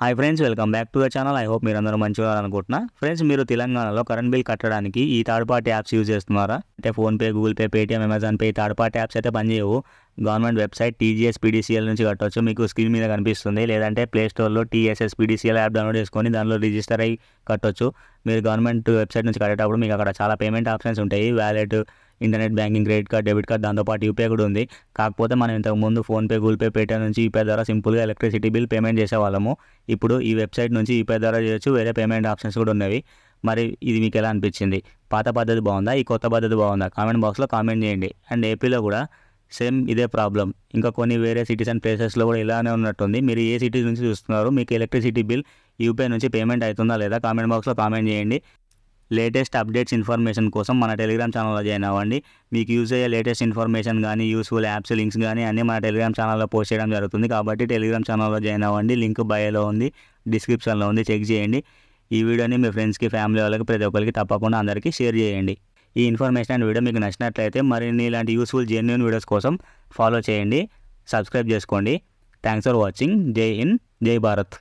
Hi friends, welcome back to the channel. I hope మీరందరూ మంచిగా అనుకుంటున్నా. ఫ్రెండ్స్, మీరు తెలంగాణలో కరెంట్ బిల్ కట్టడానికి ఈ థర్డ్ పార్టీ యాప్స్ యూజ్ చేస్తున్నారా? అంటే PhonePe, Google Pay, Paytm, Amazon pay, third party apps అయితే పనిచేయవు. గవర్నమెంట్ వెబ్సైట్ టీజీఎస్ పీడీసీఎల్ నుంచి కట్టవచ్చు. మీకు స్క్రీన్ మీద కనిపిస్తుంది. లేదంటే ప్లే స్టోర్లో టీఎస్ఎస్ పీడీసీఎల్ యాప్ డౌన్లోడ్ చేసుకొని దానిలో రిజిస్టర్ అయ్యి కట్టవచ్చు. మీరు గవర్నమెంట్ వెబ్సైట్ నుంచి కట్టేటప్పుడు మీకు అక్కడ చాలా పేమెంట్ ఆప్షన్స్ ఉంటాయి. Wallet, internet banking, credit card, debit card, దాంతోపాటు యూపీఐ కూడా ఉంది. కాకపోతే మనం ఇంతకుముందు ఫోన్పే, గూగుల్ పే, పేటీఎం నుంచి యూపీఐ ద్వారా సింపుల్గా ఎలక్ట్రిసిటీ బిల్ పేమెంట్ చేసేవాళ్ళము. ఇప్పుడు ఈ వెబ్సైట్ నుంచి యూపీఐ ద్వారా చేయొచ్చు. వేరే పేమెంట్ ఆప్షన్స్ కూడా ఉన్నవి. మరి ఇది మీకు ఎలా అనిపించింది? పాత పద్ధతి బాగుందా, ఈ కొత్త పద్ధతి బాగుందా? కామెంట్ బాక్స్లో కామెంట్ చేయండి. అండ్ ఏపీలో కూడా సేమ్ ఇదే ప్రాబ్లం. ఇంకా కొన్ని వేరే సిటీస్ అండ్ ప్లేసెస్లో కూడా ఇలానే ఉన్నట్టుంది. మీరు ఏ సిటీ నుంచి చూస్తున్నారు? మీకు ఎలక్ట్రిసిటీ బిల్ యూపీఐ నుంచి పేమెంట్ అవుతుందా లేదా? కామెంట్ బాక్స్లో కామెంట్ చేయండి. లేటెస్ట్ అప్డేట్స్ ఇన్ఫర్మేషన్ కోసం మన టెలిగ్రామ్ ఛానల్లో జాయిన్ అవ్వండి. మీకు యూజ్ అయ్యే లేటెస్ట్ ఇన్ఫర్మేషన్ కానీ, యూస్ఫుల్ యాప్స్ లింక్స్ కానీ అన్నీ మన టెలిగ్రామ్ ఛానల్లో పోస్ట్ చేయడం జరుగుతుంది. కాబట్టి టెలిగ్రామ్ ఛానల్లో జాయిన్ అవ్వండి. లింక్ బయోలో ఉంది, డిస్క్రిప్షన్లో ఉంది, చెక్ చేయండి. ఈ వీడియోని మీ ఫ్రెండ్స్కి, ఫ్యామిలీ వాళ్ళకి, ప్రతి ఒక్కరికి తప్పకుండా అందరికీ షేర్ చేయండి. ఈ ఇన్ఫర్మేషన్ అండ్ వీడియో మీకు నచ్చినట్లయితే మరిన్ని ఇలాంటి యూస్ఫుల్ జెన్యూన్ వీడియోస్ కోసం ఫాలో చేయండి, సబ్స్క్రైబ్ చేసుకోండి. Thanks for watching. జై హింద్, జై భారత్.